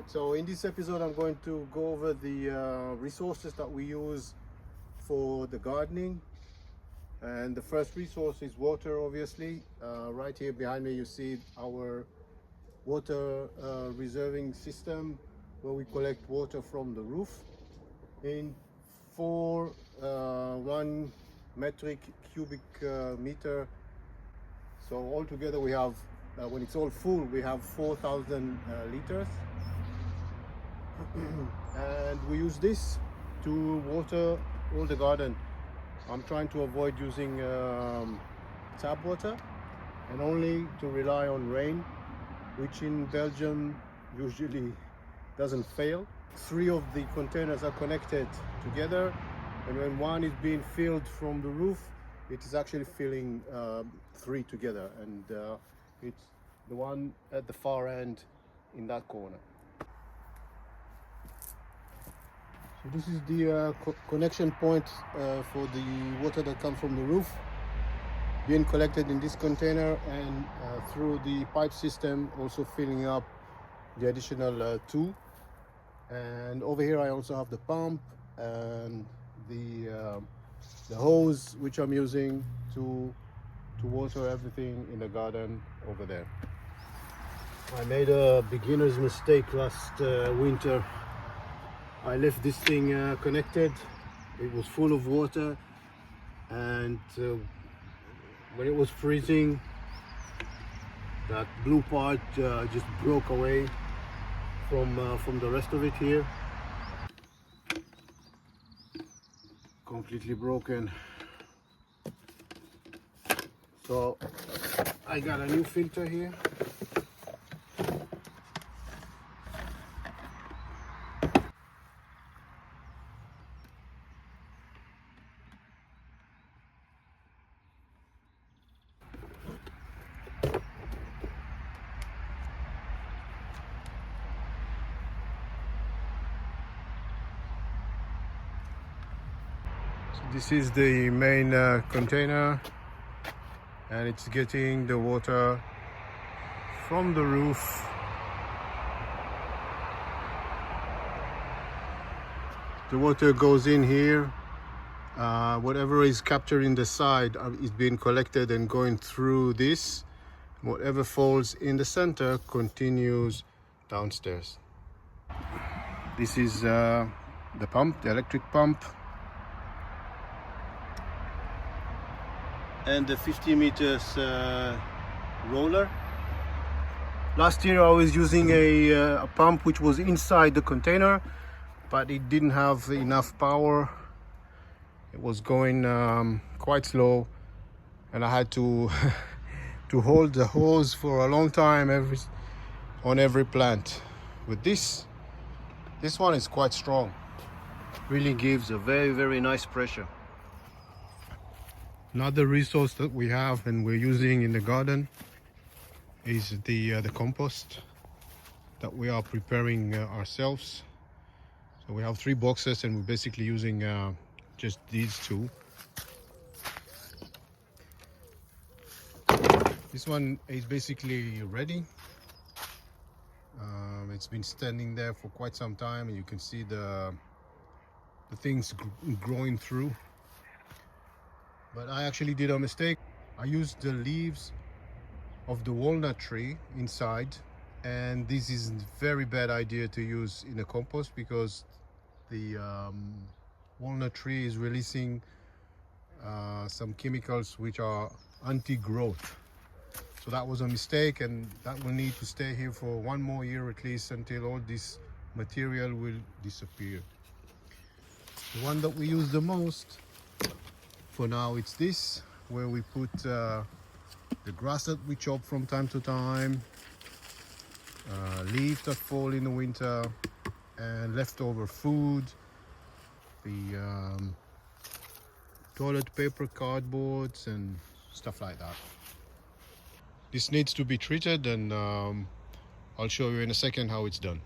Right, so in this episode I'm going to go over the resources that we use for the gardening. And the first resource is water, obviously. Right here behind me you see our water reserving system where we collect water from the roof in 1 metric cubic meter. So altogether we have, when it's all full, we have 4,000 liters. And we use this to water all the garden. I'm trying to avoid using tap water and only to rely on rain, which in Belgium usually doesn't fail. 3 of the containers are connected together, and when one is being filled from the roof, it is actually filling 3 together, and it's the one at the far end in that corner. So this is the connection point for the water that comes from the roof, being collected in this container and through the pipe system, also filling up the additional 2. And over here I also have the pump and the hose, which I'm using to water everything in the garden over there. I made a beginner's mistake last winter. I left this thing connected. It was full of water, and when it was freezing, that blue part just broke away from the rest of it here. Completely broken. So I got a new filter here. This is the main container, and it's getting the water from the roof the water goes in here. Whatever is captured in the side is being collected and going through this. Whatever falls in the center continues downstairs. This is the pump, the electric pump, and the 50 meters roller. Last year I was using a pump which was inside the container, but it didn't have enough power. It was going quite slow, and I had to to hold the hose for a long time on every plant. With this one is quite strong, really gives a very nice pressure. Another resource that we have and we're using in the garden is the compost that we are preparing ourselves. So we have 3 boxes, and we're basically using just these 2. This one is basically ready. It's been standing there for quite some time, and you can see the things growing through. But I actually did a mistake. I used the leaves of the walnut tree inside, and this is a very bad idea to use in a compost, because the walnut tree is releasing some chemicals which are anti-growth. So that was a mistake, and that will need to stay here for 1 more year at least, until all this material will disappear. The one that we use the most for now, it's this, where we put the grass that we chop from time to time, leaves that fall in the winter, and leftover food, the toilet paper, cardboards, and stuff like that. This needs to be treated, and I'll show you in a second how it's done.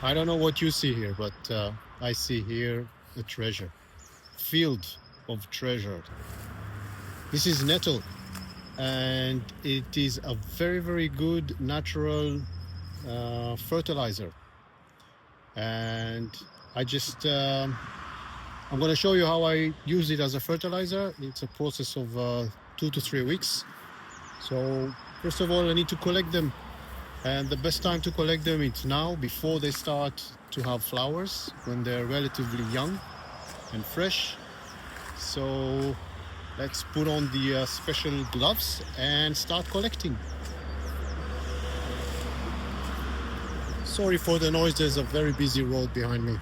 I don't know what you see here, but I see here a treasure, field of treasure. This is nettle, and it is a very, very good natural fertilizer. And I'm going to show you how I use it as a fertilizer. It's a process of 2 to 3 weeks. So first of all, I need to collect them. And the best time to collect them is now, before they start to have flowers, when they're relatively young and fresh. So let's put on the special gloves and start collecting. Sorry for the noise, there's a very busy road behind me.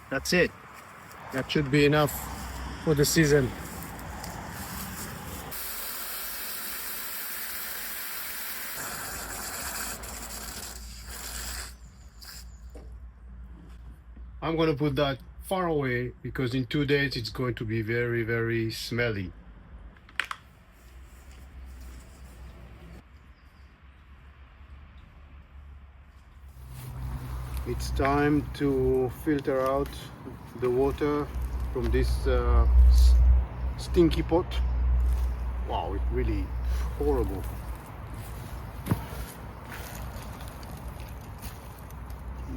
That's it. That should be enough for the season. I'm going to put that far away because in 2 days it's going to be very, very smelly. It's time to filter out the water from this stinky pot. Wow, it's really horrible.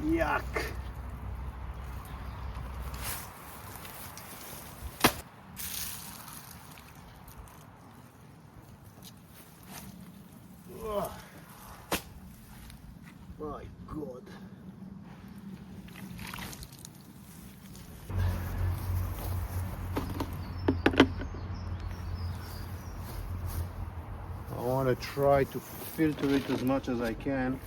Yuck. Ugh. My God. I want to try to filter it as much as I can.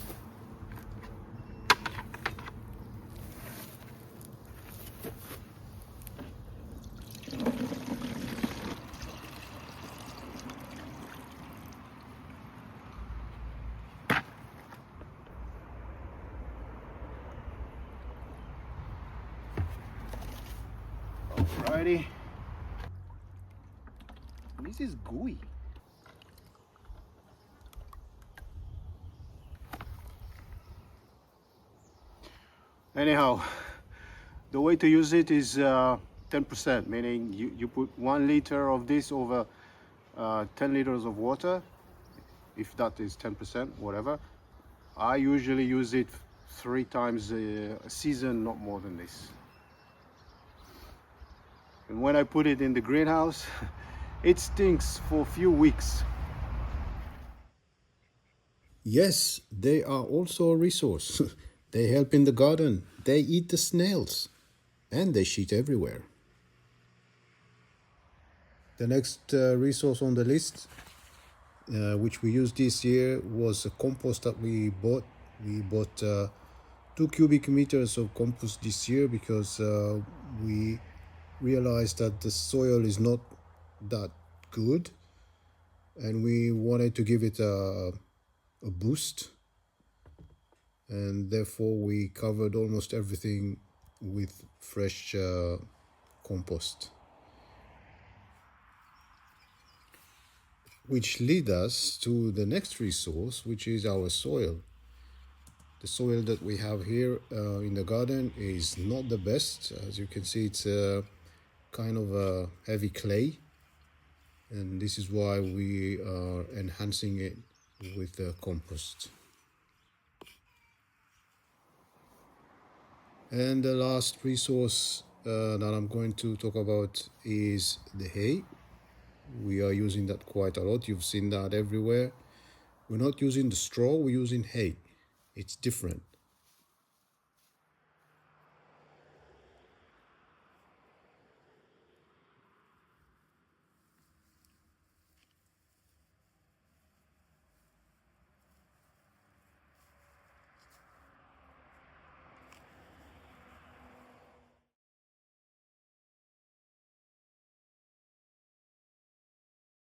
Alrighty. This is gooey. Anyhow, the way to use it is 10%, meaning you put 1 liter of this over 10 liters of water, if that is 10%, whatever. I usually use it 3 times a season, not more than this. And when I put it in the greenhouse, it stinks for a few weeks. Yes, they are also a resource. They help in the garden. They eat the snails. And they shit everywhere. The next resource on the list, which we used this year, was a compost that we bought. We bought 2 cubic meters of compost this year because we realized that the soil is not that good. And we wanted to give it a boost. And therefore we covered almost everything with fresh compost, which lead us to the next resource, which is our soil. The soil that we have here in the garden is not the best. As you can see, it's kind of a heavy clay, and this is why we are enhancing it with compost. And the last resource that I'm going to talk about is the hay. We are using that quite a lot. You've seen that everywhere. We're not using the straw, we're using hay. It's different.